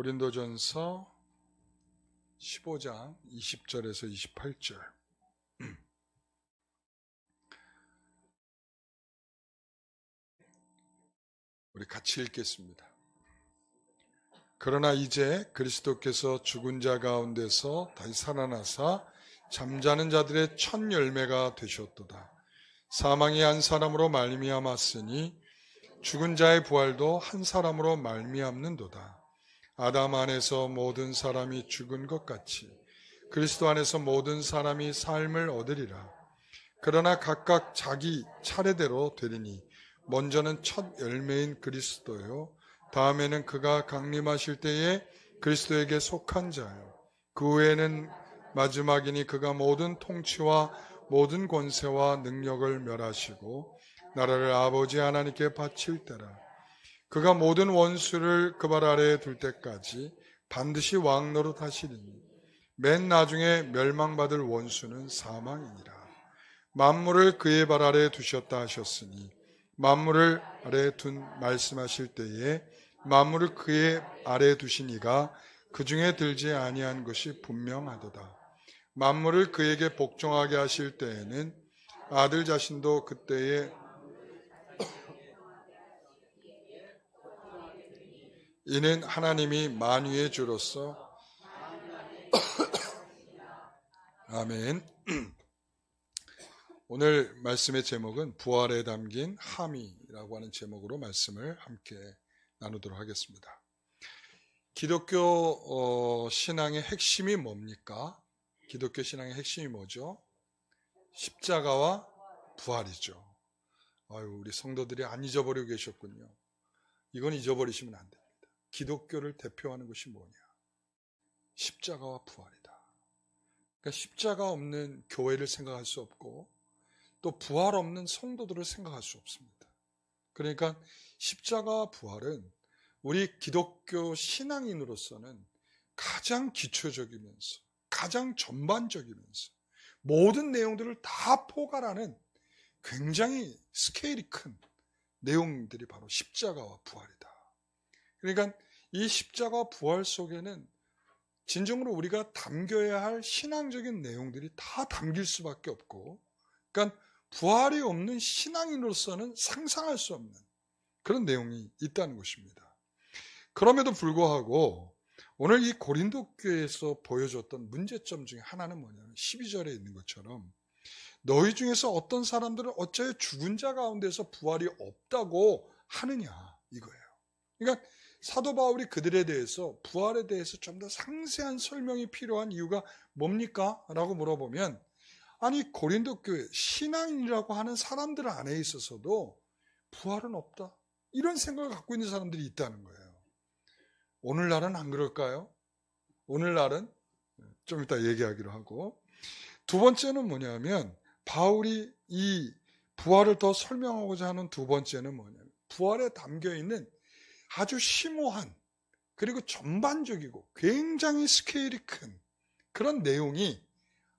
고린도전서 15장 20절에서 28절. 우리 같이 읽겠습니다. 그러나 이제 그리스도께서 죽은 자 가운데서 다시 살아나사 잠자는 자들의 첫 열매가 되셨도다. 사망이 한 사람으로 말미암았으니 죽은 자의 부활도 한 사람으로 말미암는도다. 아담 안에서 모든 사람이 죽은 것 같이 그리스도 안에서 모든 사람이 삶을 얻으리라. 그러나 각각 자기 차례대로 되리니 먼저는 첫 열매인 그리스도요, 다음에는 그가 강림하실 때에 그리스도에게 속한 자요, 그 후에는 마지막이니 그가 모든 통치와 모든 권세와 능력을 멸하시고 나라를 아버지 하나님께 바칠 때라. 그가 모든 원수를 그 발 아래에 둘 때까지 반드시 왕 노릇하시리니 맨 나중에 멸망받을 원수는 사망이니라. 만물을 그의 발 아래에 두셨다 하셨으니 만물을 아래에 둔 말씀하실 때에 만물을 그의 아래에 두신 이가 그 중에 들지 아니한 것이 분명하도다. 만물을 그에게 복종하게 하실 때에는 아들 자신도 그때에 이는 하나님이 만유의 주로서 아멘. 오늘 말씀의 제목은 부활에 담긴 함이라고 하는 제목으로 말씀을 함께 나누도록 하겠습니다. 기독교 신앙의 핵심이 뭡니까? 기독교 신앙의 핵심이 뭐죠? 십자가와 부활이죠. 우리 성도들이 안 잊어버리고 계셨군요. 이건 잊어버리시면 안 됩니다. 기독교를 대표하는 것이 뭐냐? 십자가와 부활이다. 그러니까 십자가 없는 교회를 생각할 수 없고 또 부활 없는 성도들을 생각할 수 없습니다. 그러니까 십자가와 부활은 우리 기독교 신앙인으로서는 가장 기초적이면서 가장 전반적이면서 모든 내용들을 다 포괄하는 굉장히 스케일이 큰 내용들이 바로 십자가와 부활이다. 그러니까 이 십자가와 부활 속에는 진정으로 우리가 담겨야 할 신앙적인 내용들이 다 담길 수밖에 없고, 그러니까 부활이 없는 신앙인으로서는 상상할 수 없는 그런 내용이 있다는 것입니다. 그럼에도 불구하고 오늘 이 고린도 교회에서 보여줬던 문제점 중에 하나는 뭐냐면 12절에 있는 것처럼 너희 중에서 어떤 사람들은 어찌하여 죽은 자 가운데서 부활이 없다고 하느냐 이거예요. 그러니까 사도 바울이 그들에 대해서 부활에 대해서 좀 더 상세한 설명이 필요한 이유가 뭡니까? 라고 물어보면 아니 고린도 교회 신앙인이라고 하는 사람들 안에 있어서도 부활은 없다. 이런 생각을 갖고 있는 사람들이 있다는 거예요. 오늘날은 안 그럴까요? 오늘날은 좀 이따 얘기하기로 하고, 두 번째는 뭐냐면 바울이 이 부활을 더 설명하고자 하는 두 번째는 뭐냐면 부활에 담겨있는 아주 심오한 그리고 전반적이고 굉장히 스케일이 큰 그런 내용이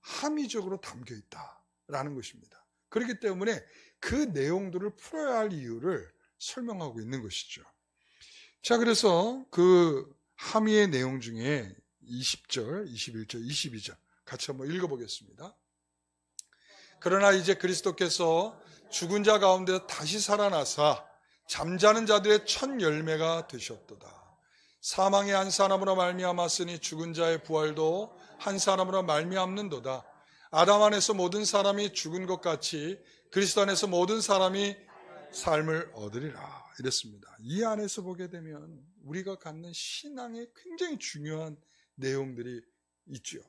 함의적으로 담겨 있다라는 것입니다. 그렇기 때문에 그 내용들을 풀어야 할 이유를 설명하고 있는 것이죠. 자, 그래서 그 함의의 내용 중에 20절, 21절, 22절 같이 한번 읽어보겠습니다. 그러나 이제 그리스도께서 죽은 자 가운데 다시 살아나사 잠자는 자들의 첫 열매가 되셨도다. 사망의 한 사람으로 말미암았으니 죽은 자의 부활도 한 사람으로 말미암는도다. 아담 안에서 모든 사람이 죽은 것 같이 그리스도 안에서 모든 사람이 삶을 얻으리라. 이랬습니다. 이 안에서 보게 되면 우리가 갖는 신앙에 굉장히 중요한 내용들이 있죠.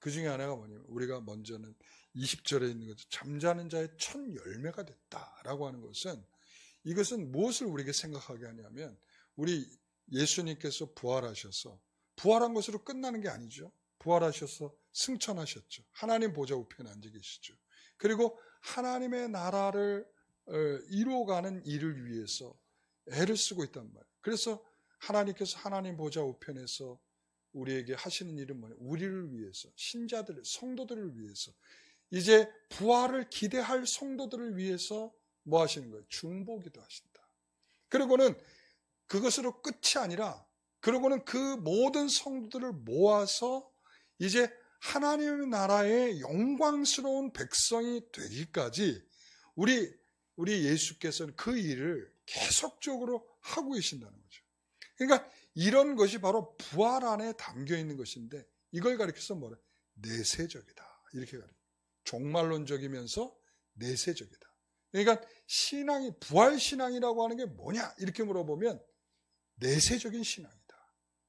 그 중에 하나가 뭐냐면 우리가 먼저는 20절에 있는 거죠. 잠자는 자의 첫 열매가 됐다라고 하는 것은 이것은 무엇을 우리에게 생각하게 하냐면 우리 예수님께서 부활하셔서 부활한 것으로 끝나는 게 아니죠. 부활하셔서 승천하셨죠. 하나님 보좌 우편에 앉아 계시죠. 그리고 하나님의 나라를 이루어가는 일을 위해서 애를 쓰고 있단 말이에요. 그래서 하나님께서 하나님 보좌 우편에서 우리에게 하시는 일은 뭐예요? 우리를 위해서, 신자들, 성도들을 위해서, 이제 부활을 기대할 성도들을 위해서 뭐 하시는 거예요? 중보기도 하신다. 그리고는 그것으로 끝이 아니라 그러고는 그 모든 성도들을 모아서 이제 하나님의 나라의 영광스러운 백성이 되기까지 우리 예수께서는 그 일을 계속적으로 하고 계신다는 거죠. 그러니까 이런 것이 바로 부활 안에 담겨 있는 것인데, 이걸 가리켜서 뭐래? 내세적이다. 이렇게 가리켜. 종말론적이면서 내세적이다. 그러니까 신앙이, 부활 신앙이라고 하는 게 뭐냐? 이렇게 물어보면 내세적인 신앙이다.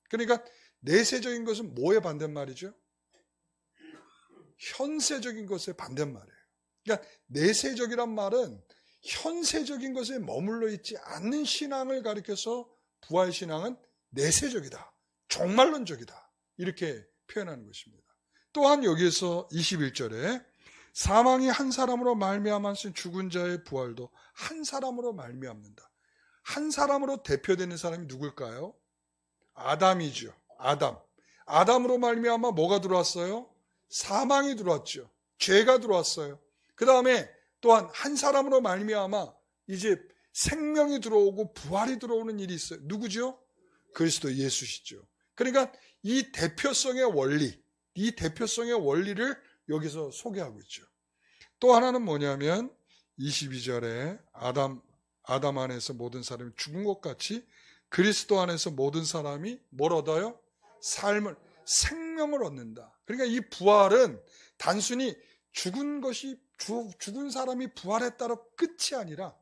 그러니까 내세적인 것은 뭐의 반대말이죠? 현세적인 것의 반대말이에요. 그러니까 내세적이란 말은 현세적인 것에 머물러 있지 않는 신앙을 가리켜서 부활 신앙은 내세적이다, 종말론적이다, 이렇게 표현하는 것입니다. 또한 여기에서 21절에 사망이 한 사람으로 말미암았으니 죽은 자의 부활도 한 사람으로 말미암는다. 한 사람으로 대표되는 사람이 누굴까요? 아담이죠. 아담으로 말미암아 뭐가 들어왔어요? 사망이 들어왔죠. 죄가 들어왔어요. 그 다음에 또한 한 사람으로 말미암아 이제 생명이 들어오고 부활이 들어오는 일이 있어요. 누구죠? 그리스도 예수시죠. 그러니까 이 대표성의 원리를 여기서 소개하고 있죠. 또 하나는 뭐냐면 22절에 아담 안에서 모든 사람이 죽은 것 같이 그리스도 안에서 모든 사람이 뭘 얻어요? 생명을 얻는다. 그러니까 이 부활은 단순히 죽은 사람이 부활했다로 끝이 아니라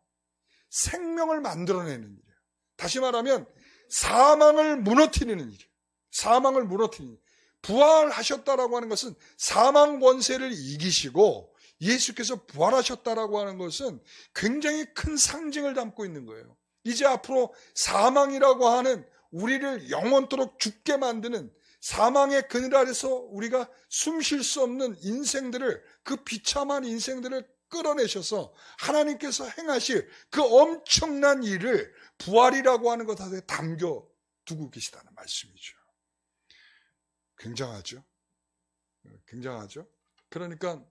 생명을 만들어내는 일이에요. 다시 말하면 사망을 무너뜨리는 일이에요. 사망을 무너뜨리는 일. 부활하셨다라고 하는 것은 사망 권세를 이기시고 예수께서 부활하셨다라고 하는 것은 굉장히 큰 상징을 담고 있는 거예요. 이제 앞으로 사망이라고 하는 우리를 영원토록 죽게 만드는 사망의 그늘 아래서 우리가 숨 쉴 수 없는 인생들을, 그 비참한 인생들을 끌어내셔서 하나님께서 행하실 그 엄청난 일을 부활이라고 하는 것 안에 담겨두고 계시다는 말씀이죠. 굉장하죠? 굉장하죠? 그러니까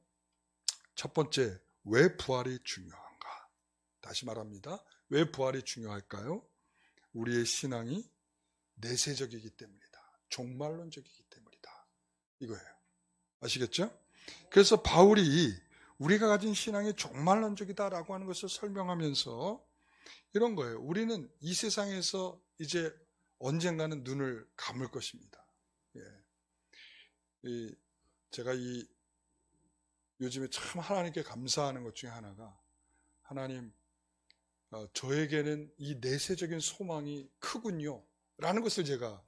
첫 번째, 왜 부활이 중요한가? 다시 말합니다. 왜 부활이 중요할까요? 우리의 신앙이 내세적이기 때문이다. 종말론적이기 때문이다. 이거예요. 아시겠죠? 그래서 바울이 우리가 가진 신앙이 종말론적이다라고 하는 것을 설명하면서 이런 거예요. 우리는 이 세상에서 이제 언젠가는 눈을 감을 것입니다. 제가 요즘에 참 하나님께 감사하는 것 중에 하나가, 하나님, 저에게는 이 내세적인 소망이 크군요 라는 것을 제가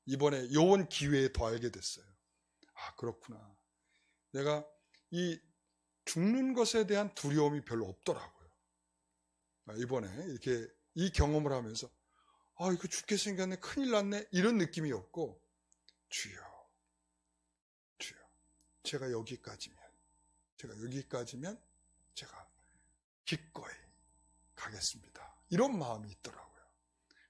이번에 요번 기회에 더 알게 됐어요. 아, 그렇구나. 내가 이 죽는 것에 대한 두려움이 별로 없더라고요. 이번에 이렇게 이 경험을 하면서 이거 죽게 생겼네, 큰일 났네, 이런 느낌이 없고, 주여, 제가 여기까지면 제가 기꺼이 가겠습니다, 이런 마음이 있더라고요.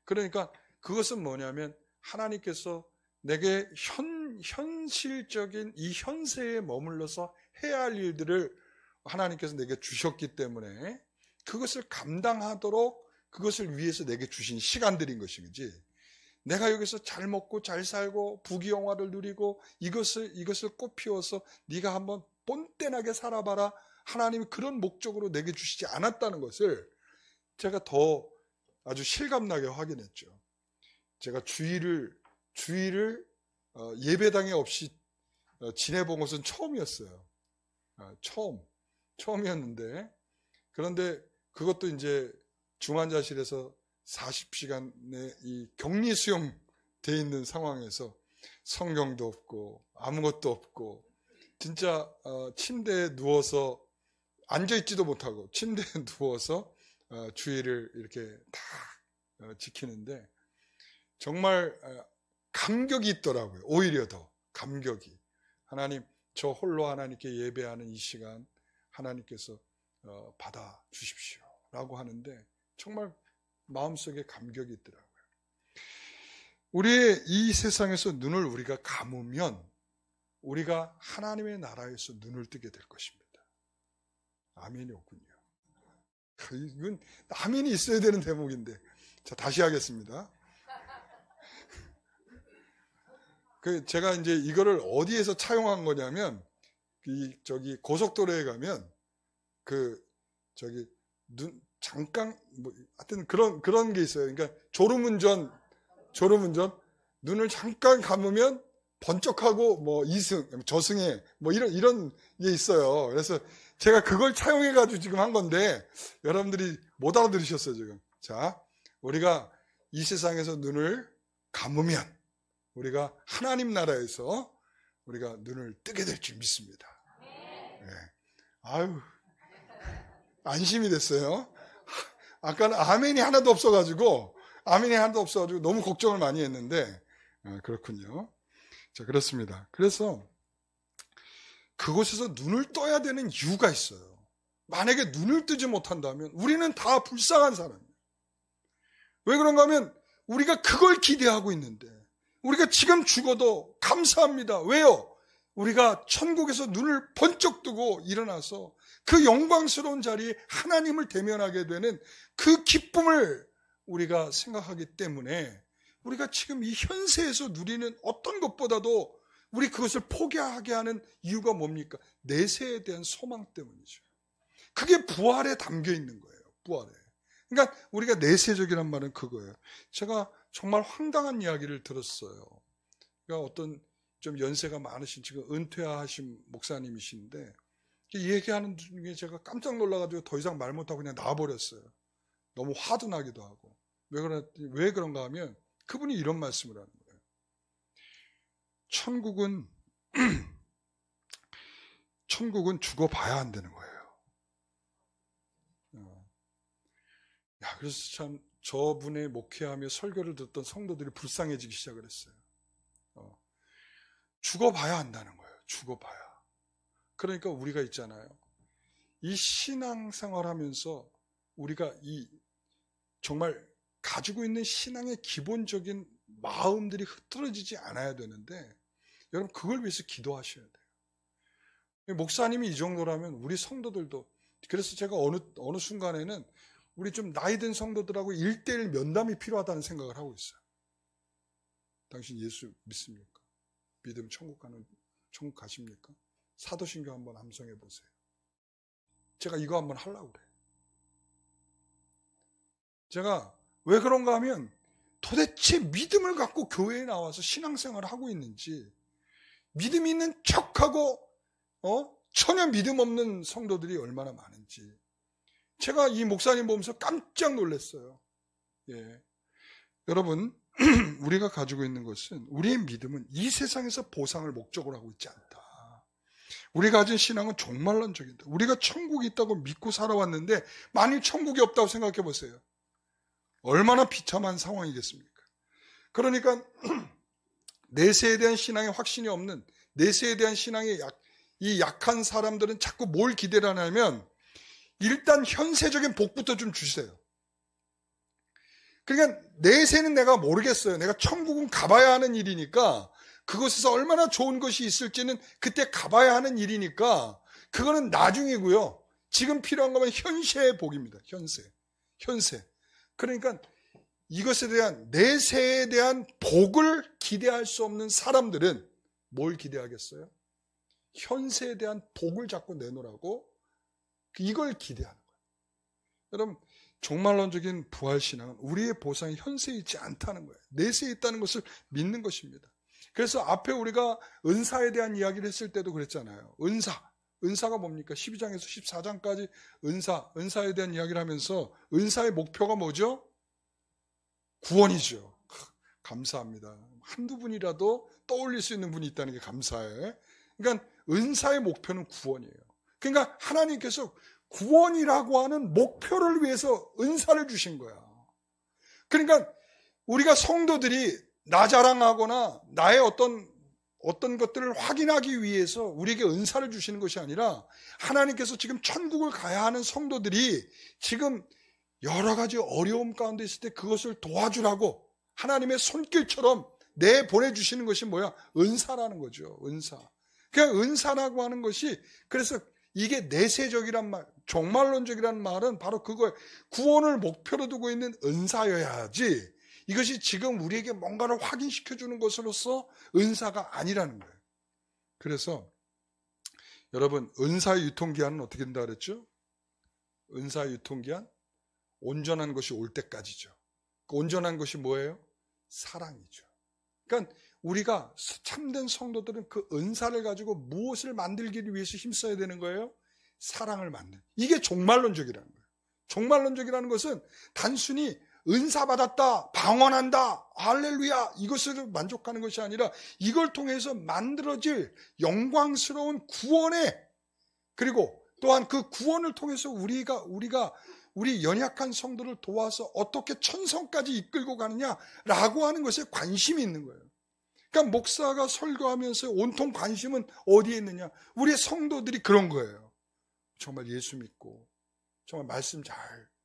그러니까 그것은 뭐냐면 하나님께서 내게 현실적인 이 현세에 머물러서 해야 할 일들을 하나님께서 내게 주셨기 때문에 그것을 감당하도록 그것을 위해서 내게 주신 시간들인 것이지, 내가 여기서 잘 먹고 잘 살고 부귀영화를 누리고 이것을 꽃 피워서 네가 한번 뻔뻔하게 살아봐라, 하나님이 그런 목적으로 내게 주시지 않았다는 것을 제가 더 아주 실감나게 확인했죠. 제가 주일을 예배당에 없이 지내본 것은 처음이었어요. 처음이었는데, 그런데 그것도 이제 중환자실에서 40시간의 이 격리 수용돼 있는 상황에서 성경도 없고 아무것도 없고, 진짜 침대에 누워서 앉아있지도 못하고 침대에 누워서 주일을 이렇게 다 지키는데 정말 감격이 있더라고요. 오히려 더 감격이. 하나님, 저 홀로 하나님께 예배하는 이 시간 하나님께서 받아 주십시오 라고 하는데 정말 마음속에 감격이 있더라고요. 우리의 이 세상에서 눈을 우리가 감으면 우리가 하나님의 나라에서 눈을 뜨게 될 것입니다. 아멘이 없군요. 이건 아멘이 있어야 되는 대목인데. 자, 다시 하겠습니다. 제가 이제 이거를 어디에서 차용한 거냐면, 고속도로에 가면, 잠깐, 하여튼 그런 게 있어요. 그러니까 졸음운전, 눈을 잠깐 감으면 번쩍하고, 저승에, 이런 게 있어요. 그래서 제가 그걸 차용해가지고 지금 한 건데, 여러분들이 못 알아들으셨어요, 지금. 자, 우리가 이 세상에서 눈을 감으면, 우리가 하나님 나라에서 우리가 눈을 뜨게 될 줄 믿습니다. 네. 아유, 안심이 됐어요. 아까는 아멘이 하나도 없어가지고 너무 걱정을 많이 했는데, 그렇군요. 자, 그렇습니다. 그래서 그곳에서 눈을 떠야 되는 이유가 있어요. 만약에 눈을 뜨지 못한다면 우리는 다 불쌍한 사람이에요. 왜 그런가 하면 우리가 그걸 기대하고 있는데, 우리가 지금 죽어도 감사합니다. 왜요? 우리가 천국에서 눈을 번쩍 뜨고 일어나서 그 영광스러운 자리에 하나님을 대면하게 되는 그 기쁨을 우리가 생각하기 때문에, 우리가 지금 이 현세에서 누리는 어떤 것보다도 우리 그것을 포기하게 하는 이유가 뭡니까? 내세에 대한 소망 때문이죠. 그게 부활에 담겨 있는 거예요. 부활에. 그러니까 우리가 내세적이란 말은 그거예요. 제가 정말 황당한 이야기를 들었어요. 그러니까 어떤 좀 연세가 많으신, 지금 은퇴하신 목사님이신데, 이 얘기하는 중에 제가 깜짝 놀라가지고 더 이상 말 못하고 그냥 나와버렸어요. 너무 화도 나기도 하고. 왜 그런가 하면 그분이 이런 말씀을 하는 거예요. 천국은 죽어봐야 한다는 거예요. 그래서 참 저분의 목회하며 설교를 듣던 성도들이 불쌍해지기 시작을 했어요. 죽어봐야 한다는 거예요. 죽어봐야. 그러니까 우리가 있잖아요. 이 신앙생활 하면서 우리가 정말 가지고 있는 신앙의 기본적인 마음들이 흐트러지지 않아야 되는데, 여러분 그걸 위해서 기도하셔야 돼요. 목사님이 이 정도라면 우리 성도들도, 그래서 제가 어느 순간에는 우리 좀 나이 든 성도들하고 1:1 면담이 필요하다는 생각을 하고 있어요. 당신 예수 믿습니까? 믿으면 천국 가십니까? 사도신경 한번 암송해 보세요. 제가 이거 한번 하려고 그래요. 제가 왜 그런가 하면 도대체 믿음을 갖고 교회에 나와서 신앙생활을 하고 있는지, 믿음 있는 척하고 전혀 믿음 없는 성도들이 얼마나 많은지 제가 이 목사님 보면서 깜짝 놀랐어요. 예. 여러분, 우리가 가지고 있는 것은, 우리의 믿음은 이 세상에서 보상을 목적으로 하고 있지 않다. 우리가 가진 신앙은 종말론적이다. 우리가 천국이 있다고 믿고 살아왔는데 만일 천국이 없다고 생각해 보세요. 얼마나 비참한 상황이겠습니까? 그러니까 내세에 대한 신앙의 확신이 없는, 내세에 대한 신앙의 약한 사람들은 자꾸 뭘 기대를 하냐면, 일단 현세적인 복부터 좀 주세요. 그러니까 내세는 내가 모르겠어요. 내가 천국은 가봐야 하는 일이니까, 그곳에서 얼마나 좋은 것이 있을지는 그때 가봐야 하는 일이니까 그거는 나중이고요. 지금 필요한 것은 현세의 복입니다. 현세. 그러니까 이것에 대한, 내세에 대한 복을 기대할 수 없는 사람들은 뭘 기대하겠어요? 현세에 대한 복을 자꾸 내놓으라고 이걸 기대하는 거예요. 여러분, 종말론적인 부활신앙은 우리의 보상이 현세에 있지 않다는 거예요. 내세에 있다는 것을 믿는 것입니다. 그래서 앞에 우리가 은사에 대한 이야기를 했을 때도 그랬잖아요. 은사가 뭡니까? 12장에서 14장까지 은사에 대한 이야기를 하면서, 은사의 목표가 뭐죠? 구원이죠. 감사합니다. 한두 분이라도 떠올릴 수 있는 분이 있다는 게 감사해. 그러니까 은사의 목표는 구원이에요. 그러니까 하나님께서 구원이라고 하는 목표를 위해서 은사를 주신 거야. 그러니까 우리가 성도들이 나 자랑하거나 나의 어떤 것들을 확인하기 위해서 우리에게 은사를 주시는 것이 아니라, 하나님께서 지금 천국을 가야 하는 성도들이 지금 여러 가지 어려움 가운데 있을 때 그것을 도와주라고 하나님의 손길처럼 내보내주시는 것이 뭐야? 은사라는 거죠. 은사. 그냥 은사라고 하는 것이, 그래서 이게 내세적이란 말, 종말론적이란 말은 바로 그거예요. 구원을 목표로 두고 있는 은사여야지, 이것이 지금 우리에게 뭔가를 확인시켜 주는 것으로서 은사가 아니라는 거예요. 그래서 여러분, 은사의 유통기한은 어떻게 된다 그랬죠? 은사의 유통기한? 온전한 것이 올 때까지죠. 그 온전한 것이 뭐예요? 사랑이죠. 그러니까 우리가 참된 성도들은 그 은사를 가지고 무엇을 만들기 위해서 힘써야 되는 거예요? 사랑을 만드는. 이게 종말론적이라는 거예요. 종말론적이라는 것은 단순히 은사 받았다, 방언한다, 할렐루야, 이것을 만족하는 것이 아니라 이걸 통해서 만들어질 영광스러운 구원에, 그리고 또한 그 구원을 통해서 우리가 우리 연약한 성도를 도와서 어떻게 천성까지 이끌고 가느냐라고 하는 것에 관심이 있는 거예요. 그러니까 목사가 설교하면서 온통 관심은 어디에 있느냐? 우리 성도들이 그런 거예요. 정말 예수 믿고 정말 말씀 잘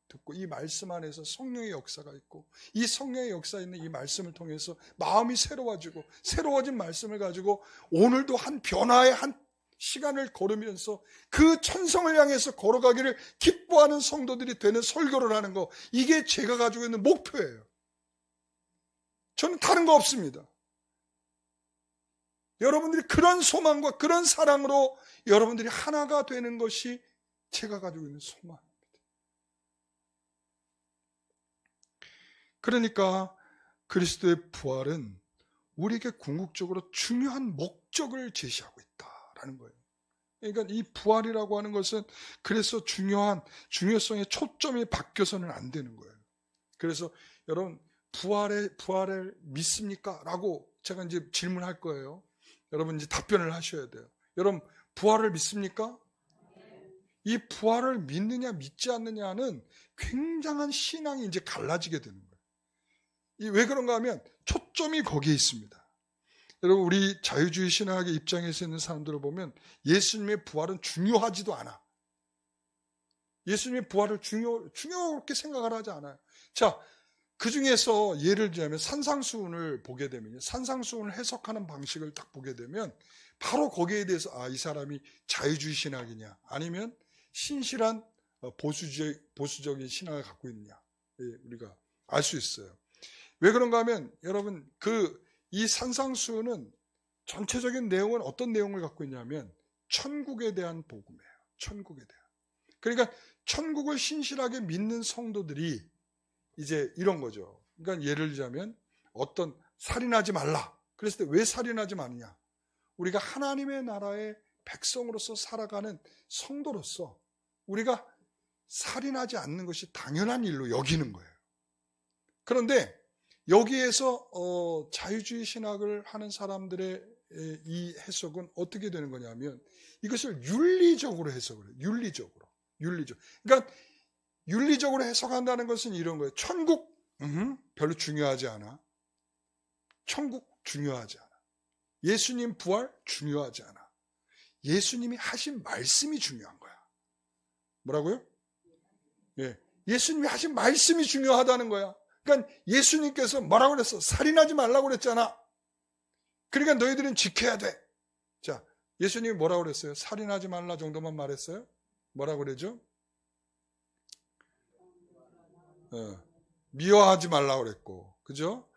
듣고 이 말씀 안에서 성령의 역사가 있고 이 성령의 역사 있는 이 말씀을 통해서 마음이 새로워지고 새로워진 말씀을 가지고 오늘도 한 변화의 한 시간을 걸으면서 그 천성을 향해서 걸어가기를 기뻐하는 성도들이 되는 설교를 하는 거, 이게 제가 가지고 있는 목표예요. 저는 다른 거 없습니다. 여러분들이 그런 소망과 그런 사랑으로 여러분들이 하나가 되는 것이 제가 가지고 있는 소망입니다. 그러니까 그리스도의 부활은 우리에게 궁극적으로 중요한 목적을 제시하고 있다라는 거예요. 그러니까 이 부활이라고 하는 것은 그래서 중요성의 초점이 바뀌어서는 안 되는 거예요. 그래서 여러분, 부활을 믿습니까? 라고 제가 이제 질문할 거예요. 여러분 이제 답변을 하셔야 돼요. 여러분, 부활을 믿습니까? 이 부활을 믿느냐 믿지 않느냐는 굉장한 신앙이 이제 갈라지게 되는 거예요. 왜 그런가 하면 초점이 거기에 있습니다. 여러분, 우리 자유주의 신학의 입장에서 있는 사람들을 보면 예수님의 부활은 중요하지도 않아. 예수님의 부활을 중요하게 생각을 하지 않아요. 자, 그 중에서 예를 들자면 산상수훈을 보게 되면, 산상수훈을 해석하는 방식을 딱 보게 되면 바로 거기에 대해서 이 사람이 자유주의 신학이냐 아니면 신실한 보수적인 신학을 갖고 있느냐, 우리가 알 수 있어요. 왜 그런가 하면 여러분, 이 산상수훈은 전체적인 내용은 어떤 내용을 갖고 있냐면 천국에 대한 복음이에요. 천국에 대한. 그러니까 천국을 신실하게 믿는 성도들이 이제 이런 거죠. 그러니까 예를 들자면 어떤 살인하지 말라. 그랬을 때 왜 살인하지 마느냐? 우리가 하나님의 나라의 백성으로서 살아가는 성도로서 우리가 살인하지 않는 것이 당연한 일로 여기는 거예요. 그런데 여기에서 자유주의 신학을 하는 사람들의 이 해석은 어떻게 되는 거냐면 이것을 윤리적으로 해석을 해요. 윤리적으로. 그러니까 윤리적으로 해석한다는 것은 이런 거예요. 천국 별로 중요하지 않아. 천국 중요하지 않아. 예수님 부활 중요하지 않아. 예수님이 하신 말씀이 중요한 거야. 뭐라고요? 예수님이 하신 말씀이 중요하다는 거야. 그러니까 예수님께서 뭐라고 그랬어? 살인하지 말라고 그랬잖아. 그러니까 너희들은 지켜야 돼. 자, 예수님이 뭐라고 그랬어요? 살인하지 말라 정도만 말했어요? 뭐라고 그러죠? 미워하지 말라고 그랬고, 그죠?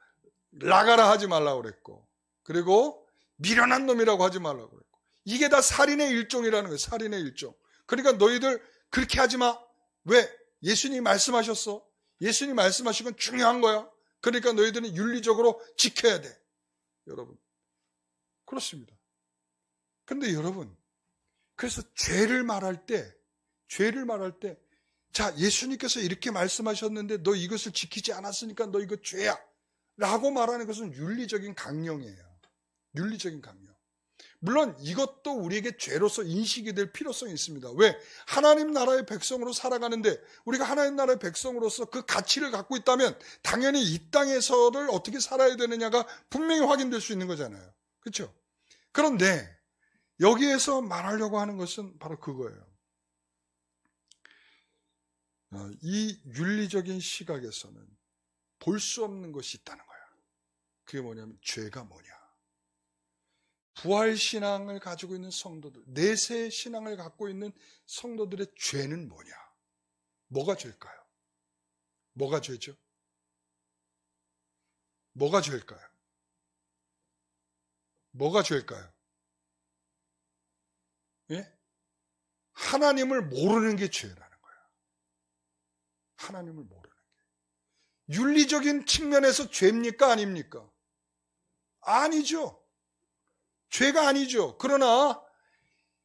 나가라 하지 말라고 그랬고, 그리고 미련한 놈이라고 하지 말라고 그랬고, 이게 다 살인의 일종이라는 거예요. 살인의 일종. 그러니까 너희들 그렇게 하지 마. 왜? 예수님이 말씀하셨어. 예수님이 말씀하신 건 중요한 거야. 그러니까 너희들은 윤리적으로 지켜야 돼. 여러분, 그렇습니다. 근데 여러분, 그래서 죄를 말할 때 자, 예수님께서 이렇게 말씀하셨는데 너 이것을 지키지 않았으니까 너 이거 죄야 라고 말하는 것은 윤리적인 강령이에요. 윤리적인 강령. 물론 이것도 우리에게 죄로서 인식이 될 필요성이 있습니다. 왜? 하나님 나라의 백성으로 살아가는데 우리가 하나님 나라의 백성으로서 그 가치를 갖고 있다면 당연히 이 땅에서를 어떻게 살아야 되느냐가 분명히 확인될 수 있는 거잖아요. 그렇죠? 그런데 여기에서 말하려고 하는 것은 바로 그거예요. 이 윤리적인 시각에서는 볼 수 없는 것이 있다는 거야. 그게 뭐냐면 죄가 뭐냐. 부활신앙을 가지고 있는 성도들, 내세 신앙을 갖고 있는 성도들의 죄는 뭐냐? 뭐가 죄일까요? 뭐가 죄죠? 뭐가 죄일까요? 뭐가 죄일까요? 예? 하나님을 모르는 게 죄라는 거예요. 하나님을 모르는 게. 윤리적인 측면에서 죄입니까? 아닙니까? 아니죠. 죄가 아니죠. 그러나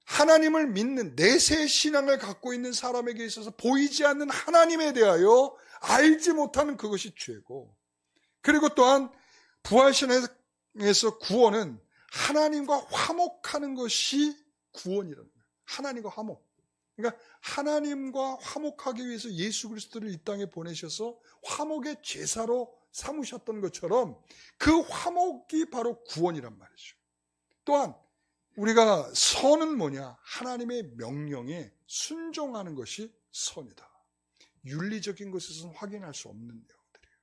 하나님을 믿는 내세 신앙을 갖고 있는 사람에게 있어서 보이지 않는 하나님에 대하여 알지 못하는 그것이 죄고, 그리고 또한 부활신앙에서 구원은 하나님과 화목하는 것이 구원이라는 거예요. 하나님과 화목. 그러니까 하나님과 화목하기 위해서 예수 그리스도를 이 땅에 보내셔서 화목의 제사로 삼으셨던 것처럼 그 화목이 바로 구원이란 말이죠. 또한 우리가 선은 뭐냐? 하나님의 명령에 순종하는 것이 선이다. 윤리적인 것에서는 확인할 수 없는 내용들이에요.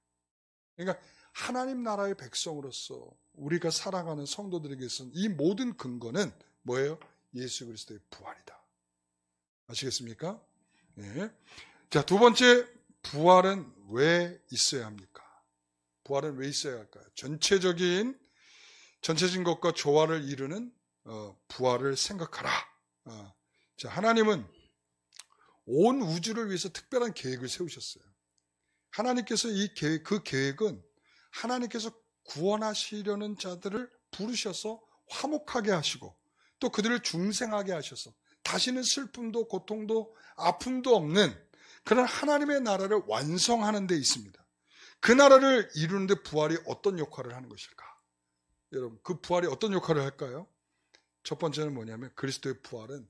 그러니까 하나님 나라의 백성으로서 우리가 살아가는 성도들에게서는 이 모든 근거는 뭐예요? 예수 그리스도의 부활이다. 아시겠습니까? 네. 자, 두 번째, 부활은 왜 있어야 합니까? 부활은 왜 있어야 할까요? 전체적인 것과 조화를 이루는 부활을 생각하라. 자, 하나님은 온 우주를 위해서 특별한 계획을 세우셨어요. 하나님께서 그 계획은 하나님께서 구원하시려는 자들을 부르셔서 화목하게 하시고 또 그들을 중생하게 하셔서 다시는 슬픔도 고통도 아픔도 없는 그런 하나님의 나라를 완성하는 데 있습니다. 그 나라를 이루는데 부활이 어떤 역할을 하는 것일까? 여러분, 그 부활이 어떤 역할을 할까요? 첫 번째는 뭐냐면 그리스도의 부활은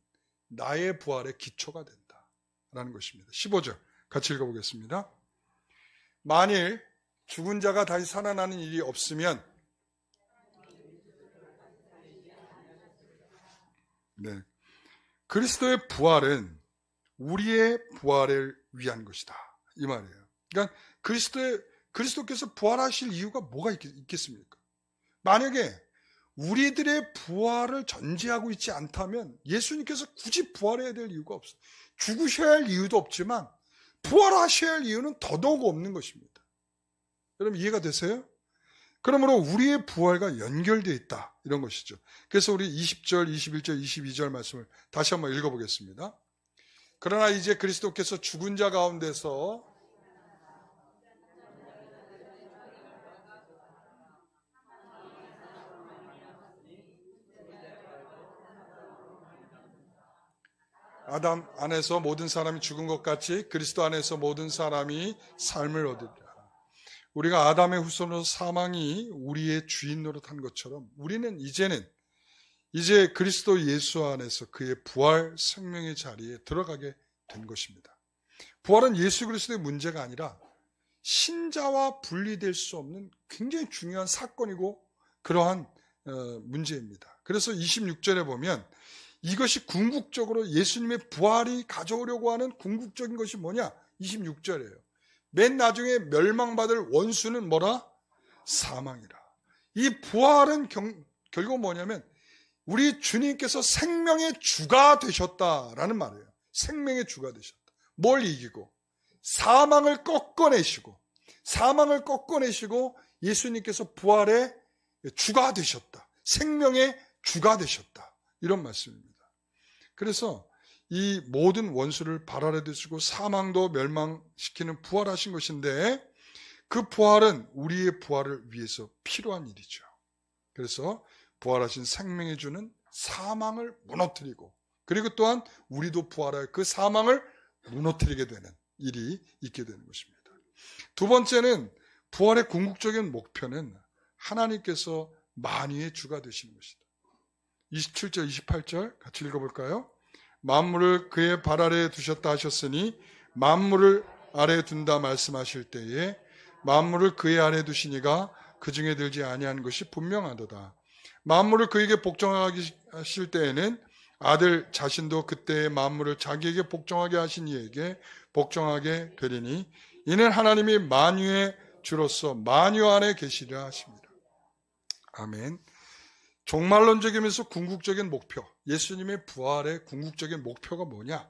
나의 부활의 기초가 된다라는 것입니다. 15절 같이 읽어보겠습니다. 만일 죽은 자가 다시 살아나는 일이 없으면, 네, 그리스도의 부활은 우리의 부활을 위한 것이다, 이 말이에요. 그러니까 그리스도께서 부활하실 이유가 뭐가 있겠습니까? 만약에 우리들의 부활을 전제하고 있지 않다면 예수님께서 굳이 부활해야 될 이유가 없어요. 죽으셔야 할 이유도 없지만 부활하셔야 할 이유는 더더욱 없는 것입니다. 여러분 이해가 되세요? 그러므로 우리의 부활과 연결되어 있다, 이런 것이죠. 그래서 우리 20절, 21절, 22절 말씀을 다시 한번 읽어보겠습니다. 그러나 이제 그리스도께서 죽은 자 가운데서 아담 안에서 모든 사람이 죽은 것 같이 그리스도 안에서 모든 사람이 삶을 얻으리라. 우리가 아담의 후손으로 사망이 우리의 주인 노릇한 것처럼 우리는 이제 그리스도 예수 안에서 그의 부활 생명의 자리에 들어가게 된 것입니다. 부활은 예수 그리스도의 문제가 아니라 신자와 분리될 수 없는 굉장히 중요한 사건이고 그러한 문제입니다. 그래서 26절에 보면 이것이 궁극적으로 예수님의 부활이 가져오려고 하는 궁극적인 것이 뭐냐? 26절이에요. 맨 나중에 멸망받을 원수는 뭐라? 사망이라. 이 부활은 결국 뭐냐면 우리 주님께서 생명의 주가 되셨다라는 말이에요. 생명의 주가 되셨다. 뭘 이기고? 사망을 꺾어내시고 예수님께서 부활의 주가 되셨다. 생명의 주가 되셨다. 이런 말씀입니다. 그래서 이 모든 원수를 발 아래 두시고 사망도 멸망시키는 부활하신 것인데 그 부활은 우리의 부활을 위해서 필요한 일이죠. 그래서 부활하신 생명의 주는 사망을 무너뜨리고 그리고 또한 우리도 부활하여 그 사망을 무너뜨리게 되는 일이 있게 되는 것입니다. 두 번째는 부활의 궁극적인 목표는 하나님께서 만유의 주가 되시는 것이다. 27절, 28절 같이 읽어볼까요? 만물을 그의 발 아래에 두셨다 하셨으니 만물을 아래에 둔다 말씀하실 때에 만물을 그의 아래에 두시니가 그 중에 들지 아니한 것이 분명하도다. 만물을 그에게 복종하게 하실 때에는 아들 자신도 그때의 만물을 자기에게 복종하게 하신 이에게 복종하게 되리니 이는 하나님이 만유의 주로서 만유 안에 계시리라 하십니다. 아멘. 종말론적이면서 궁극적인 목표, 예수님의 부활의 궁극적인 목표가 뭐냐?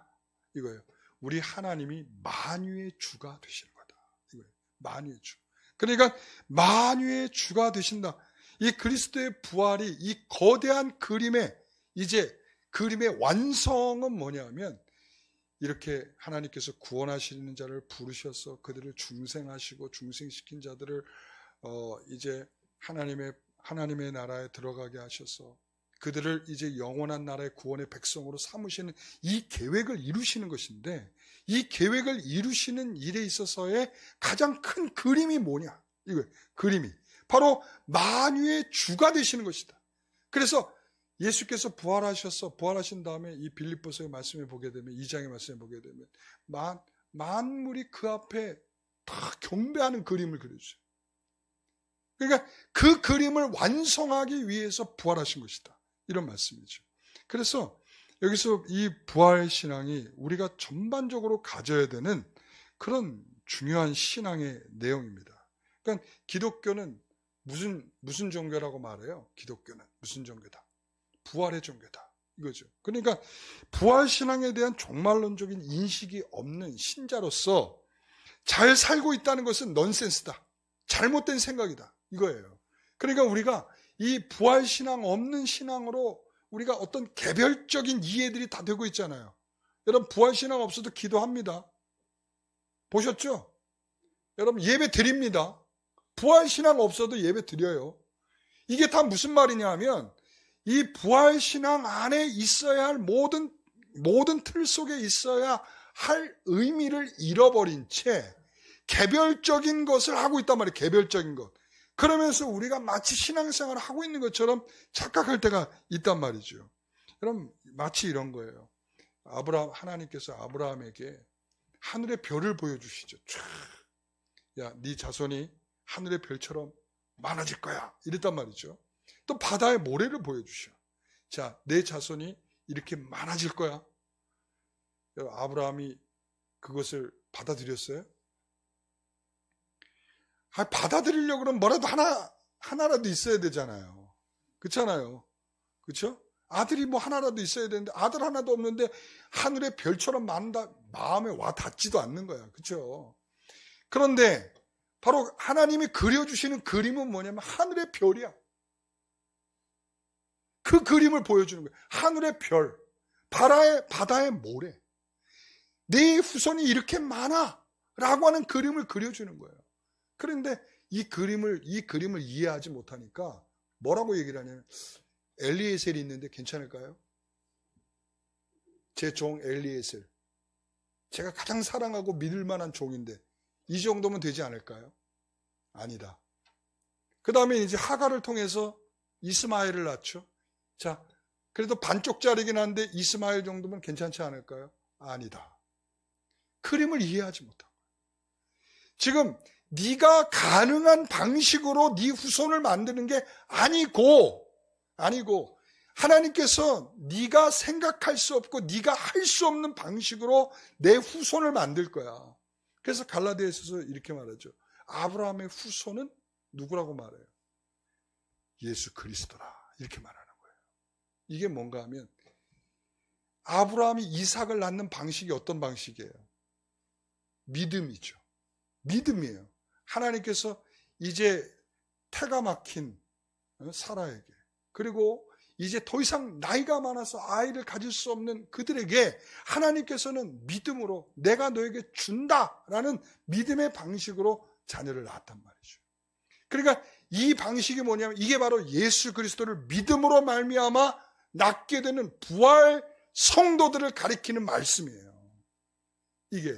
이거예요. 우리 하나님이 만유의 주가 되시는 거다. 이거예요. 만유의 주. 그러니까 만유의 주가 되신다. 이 그리스도의 부활이 이 거대한 그림의 완성은 뭐냐면, 이렇게 하나님께서 구원하시는 자를 부르셔서 그들을 중생하시고 중생시킨 자들을 이제 하나님의 나라에 들어가게 하셔서 그들을 이제 영원한 나라의 구원의 백성으로 삼으시는 이 계획을 이루시는 것인데, 이 계획을 이루시는 일에 있어서의 가장 큰 그림이 뭐냐? 이거 그림이 바로 만유의 주가 되시는 것이다. 그래서 예수께서 부활하신 다음에 이 빌립보서의 말씀에 보게 되면, 2장의 말씀에 보게 되면 만물이 그 앞에 다 경배하는 그림을 그려주세요. 그러니까 그 그림을 완성하기 위해서 부활하신 것이다, 이런 말씀이죠. 그래서 여기서 이 부활 신앙이 우리가 전반적으로 가져야 되는 그런 중요한 신앙의 내용입니다. 그러니까 기독교는 무슨 종교라고 말해요? 기독교는 무슨 종교다? 부활의 종교다, 이거죠. 그러니까 부활 신앙에 대한 종말론적인 인식이 없는 신자로서 잘 살고 있다는 것은 넌센스다, 잘못된 생각이다, 이거예요. 그러니까 우리가 이 부활 신앙 없는 신앙으로 우리가 어떤 개별적인 이해들이 다 되고 있잖아요. 여러분, 부활 신앙 없어도 기도합니다. 보셨죠? 여러분, 예배 드립니다. 부활 신앙 없어도 예배 드려요. 이게 다 무슨 말이냐 하면, 이 부활 신앙 안에 있어야 할 모든 틀 속에 있어야 할 의미를 잃어버린 채 개별적인 것을 하고 있단 말이에요. 개별적인 것. 그러면서 우리가 마치 신앙생활을 하고 있는 것처럼 착각할 때가 있단 말이죠. 여러분, 마치 이런 거예요. 하나님께서 아브라함에게 하늘의 별을 보여주시죠. 야, 네 자손이 하늘의 별처럼 많아질 거야, 이랬단 말이죠. 또 바다의 모래를 보여주셔. 자, 내 자손이 이렇게 많아질 거야. 여러분, 아브라함이 그것을 받아들였어요? 받아들이려고 그러면 뭐라도 하나라도 있어야 되잖아요. 그렇잖아요. 그렇죠? 아들이 뭐 하나라도 있어야 되는데 아들 하나도 없는데 하늘의 별처럼 많다, 마음에 와 닿지도 않는 거야. 그렇죠? 그런데 바로 하나님이 그려주시는 그림은 뭐냐면 하늘의 별이야. 그 그림을 보여주는 거예요. 하늘의 별, 바다의 모래. 네 후손이 이렇게 많아 라고 하는 그림을 그려주는 거예요. 그런데 이 그림을 이해하지 못하니까 뭐라고 얘기를 하냐면, 엘리에셀이 있는데 괜찮을까요? 제 종 엘리에셀, 제가 가장 사랑하고 믿을 만한 종인데 이 정도면 되지 않을까요? 아니다. 그 다음에 이제 하갈을 통해서 이스마엘을 낳죠. 자, 그래도 반쪽짜리긴 한데 이스마엘 정도면 괜찮지 않을까요? 아니다. 그림을 이해하지 못한 거예요. 지금 네가 가능한 방식으로 네 후손을 만드는 게 아니고 하나님께서 네가 생각할 수 없고 네가 할 수 없는 방식으로 내 후손을 만들 거야. 그래서 갈라디아서에서 이렇게 말하죠. 아브라함의 후손은 누구라고 말해요? 예수 그리스도라, 이렇게 말하는 거예요. 이게 뭔가 하면, 아브라함이 이삭을 낳는 방식이 어떤 방식이에요? 믿음이죠. 믿음이에요. 하나님께서 이제 태가 막힌 사라에게, 그리고 이제 더 이상 나이가 많아서 아이를 가질 수 없는 그들에게 하나님께서는 믿음으로 내가 너에게 준다라는 믿음의 방식으로 자녀를 낳았단 말이죠. 그러니까 이 방식이 뭐냐면, 이게 바로 예수 그리스도를 믿음으로 말미암아 낳게 되는 부활 성도들을 가리키는 말씀이에요. 이게.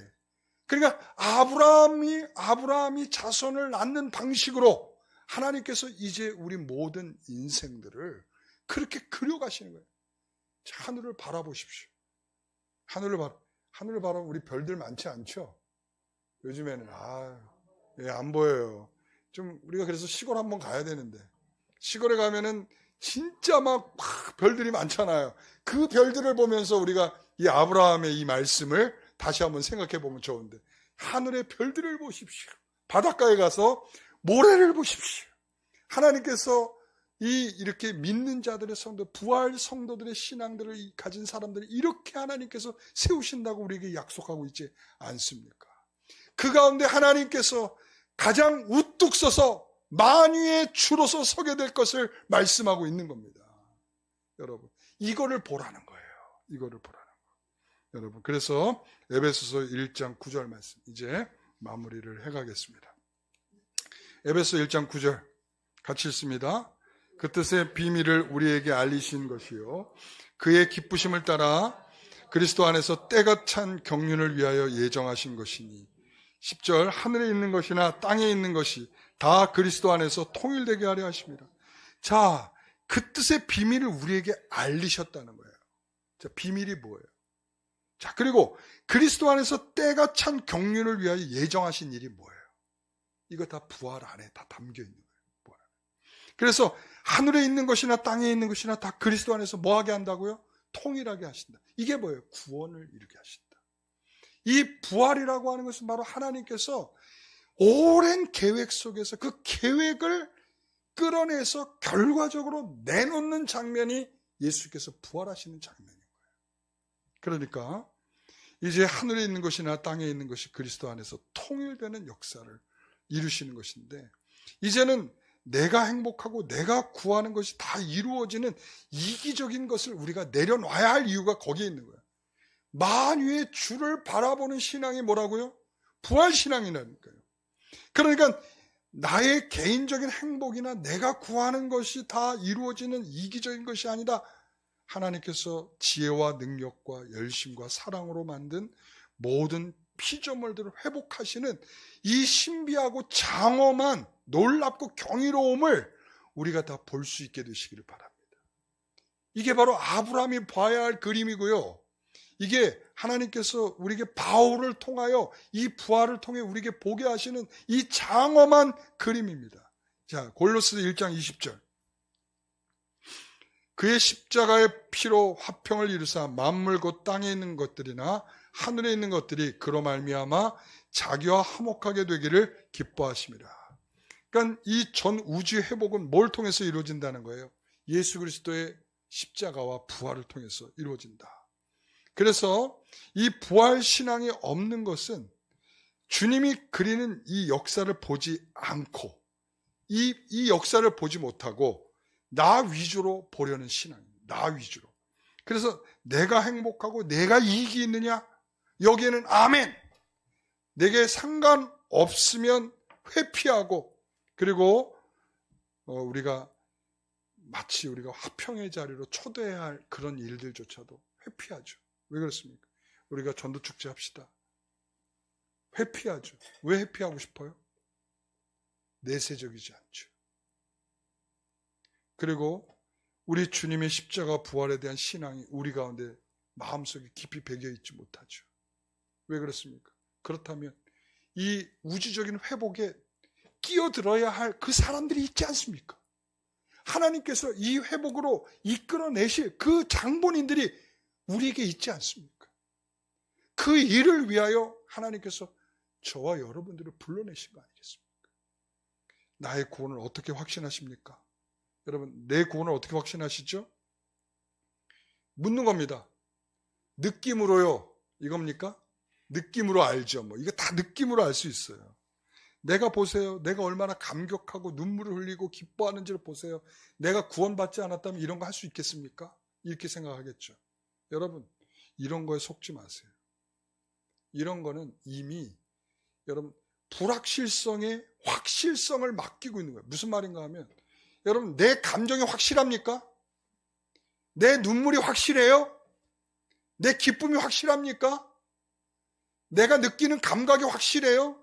그러니까 아브라함이 자손을 낳는 방식으로 하나님께서 이제 우리 모든 인생들을 그렇게 그려가시는 거예요. 자, 하늘을 바라보십시오. 하늘을 바라보면 우리 별들 많지 않죠? 요즘에는 안 보여요. 좀 우리가 그래서 시골 한번 가야 되는데, 시골에 가면은 진짜 막 별들이 많잖아요. 그 별들을 보면서 우리가 이 아브라함의 이 말씀을 다시 한번 생각해 보면 좋은데, 하늘의 별들을 보십시오. 바닷가에 가서 모래를 보십시오. 하나님께서 이렇게 믿는 자들의 성도, 부활 성도들의 신앙들을 가진 사람들을 이렇게 하나님께서 세우신다고 우리에게 약속하고 있지 않습니까? 그 가운데 하나님께서 가장 우뚝 서서 만유의 주로서 서게 될 것을 말씀하고 있는 겁니다. 여러분, 이거를 보라는 거예요. 이거를 보라는 거예요. 여러분, 그래서 에베소서 1장 9절 말씀 이제 마무리를 해가겠습니다. 에베소 1장 9절 같이 읽습니다. 그 뜻의 비밀을 우리에게 알리신 것이요 그의 기쁘심을 따라 그리스도 안에서 때가 찬 경륜을 위하여 예정하신 것이니 10절 하늘에 있는 것이나 땅에 있는 것이 다 그리스도 안에서 통일되게 하려 하십니다. 자, 그 뜻의 비밀을 우리에게 알리셨다는 거예요. 자, 비밀이 뭐예요? 자, 그리고 그리스도 안에서 때가 찬 경륜을 위하여 예정하신 일이 뭐예요? 이거 다 부활 안에 다 담겨 있는 거예요. 부활 안에. 그래서 하늘에 있는 것이나 땅에 있는 것이나 다 그리스도 안에서 뭐 하게 한다고요? 통일하게 하신다. 이게 뭐예요? 구원을 이루게 하신다. 이 부활이라고 하는 것은 바로 하나님께서 오랜 계획 속에서 그 계획을 끌어내서 결과적으로 내놓는 장면이 예수께서 부활하시는 장면인 거예요. 그러니까 이제 하늘에 있는 것이나 땅에 있는 것이 그리스도 안에서 통일되는 역사를 이루시는 것인데, 이제는 내가 행복하고 내가 구하는 것이 다 이루어지는 이기적인 것을 우리가 내려놔야 할 이유가 거기에 있는 거예요. 만유의 주를 바라보는 신앙이 뭐라고요? 부활신앙이라니까요. 그러니까 나의 개인적인 행복이나 내가 구하는 것이 다 이루어지는 이기적인 것이 아니다. 하나님께서 지혜와 능력과 열심과 사랑으로 만든 모든 피조물들을 회복하시는 이 신비하고 장엄한 놀랍고 경이로움을 우리가 다 볼 수 있게 되시기를 바랍니다. 이게 바로 아브라함이 봐야 할 그림이고요. 이게 하나님께서 우리에게 바울을 통하여 이 부활을 통해 우리에게 보게 하시는 이 장엄한 그림입니다. 자, 골로새 1장 20절. 그의 십자가의 피로 화평을 이루사 만물 곧 땅에 있는 것들이나 하늘에 있는 것들이 그로 말미암아 자기와 화목하게 되기를 기뻐하심이라. 그러니까 이 전 우주의 회복은 뭘 통해서 이루어진다는 거예요? 예수 그리스도의 십자가와 부활을 통해서 이루어진다. 그래서 이 부활 신앙이 없는 것은 주님이 그리는 이 역사를 보지 않고 이 역사를 보지 못하고 나 위주로 보려는 신앙입니다. 나 위주로. 그래서 내가 행복하고 내가 이익이 있느냐? 여기에는 아멘. 내게 상관없으면 회피하고, 그리고 우리가 마치 우리가 화평의 자리로 초대해야 할 그런 일들조차도 회피하죠. 왜 그렇습니까? 우리가 전도축제 합시다. 회피하죠. 왜 회피하고 싶어요? 내세적이지 않죠. 그리고 우리 주님의 십자가 부활에 대한 신앙이 우리 가운데 마음속에 깊이 배겨 있지 못하죠. 왜 그렇습니까? 그렇다면 이 우주적인 회복에 끼어들어야 할 그 사람들이 있지 않습니까? 하나님께서 이 회복으로 이끌어내실 그 장본인들이 우리에게 있지 않습니까? 그 일을 위하여 하나님께서 저와 여러분들을 불러내신 거 아니겠습니까? 나의 구원을 어떻게 확신하십니까? 여러분, 내 구원을 어떻게 확신하시죠? 묻는 겁니다. 느낌으로요. 이겁니까? 느낌으로 알죠. 이거 다 느낌으로 알 수 있어요. 내가 보세요. 내가 얼마나 감격하고 눈물을 흘리고 기뻐하는지를 보세요. 내가 구원받지 않았다면 이런 거 할 수 있겠습니까? 이렇게 생각하겠죠. 여러분, 이런 거에 속지 마세요. 이런 거는 이미 여러분 불확실성에 확실성을 맡기고 있는 거예요. 무슨 말인가 하면, 여러분, 내 감정이 확실합니까? 내 눈물이 확실해요? 내 기쁨이 확실합니까? 내가 느끼는 감각이 확실해요?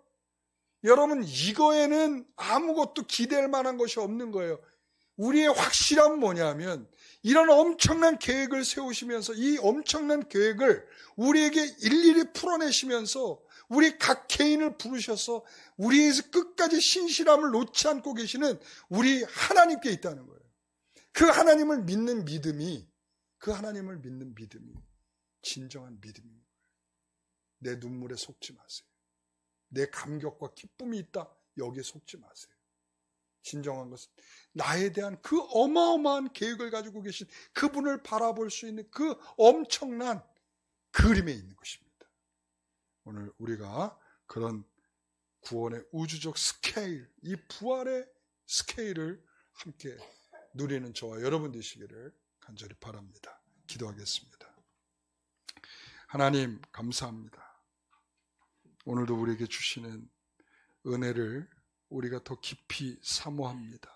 여러분, 이거에는 아무것도 기대할 만한 것이 없는 거예요. 우리의 확실함은 뭐냐면, 이런 엄청난 계획을 세우시면서 이 엄청난 계획을 우리에게 일일이 풀어내시면서 우리 각 개인을 부르셔서 우리에서 끝까지 신실함을 놓지 않고 계시는 우리 하나님께 있다는 거예요. 그 하나님을 믿는 믿음이, 진정한 믿음입니다. 내 눈물에 속지 마세요. 내 감격과 기쁨이 있다, 여기에 속지 마세요. 진정한 것은 나에 대한 그 어마어마한 계획을 가지고 계신 그분을 바라볼 수 있는 그 엄청난 그림에 있는 것입니다. 오늘 우리가 그런 구원의 우주적 스케일, 이 부활의 스케일을 함께 누리는 저와 여러분 되시기를 간절히 바랍니다. 기도하겠습니다. 하나님 감사합니다. 오늘도 우리에게 주시는 은혜를 우리가 더 깊이 사모합니다.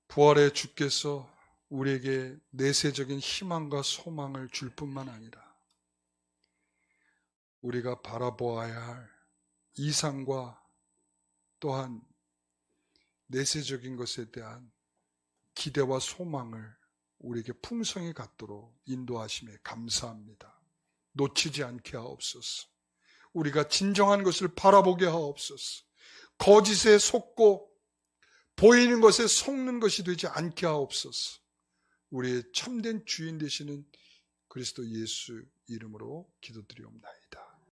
부활의 주께서 우리에게 내세적인 희망과 소망을 줄 뿐만 아니라 우리가 바라보아야 할 이상과 또한 내세적인 것에 대한 기대와 소망을 우리에게 풍성히 갖도록 인도하심에 감사합니다. 놓치지 않게 하옵소서. 우리가 진정한 것을 바라보게 하옵소서. 거짓에 속고 보이는 것에 속는 것이 되지 않게 하옵소서. 우리의 참된 주인 되시는 그리스도 예수 이름으로 기도드리옵나이다.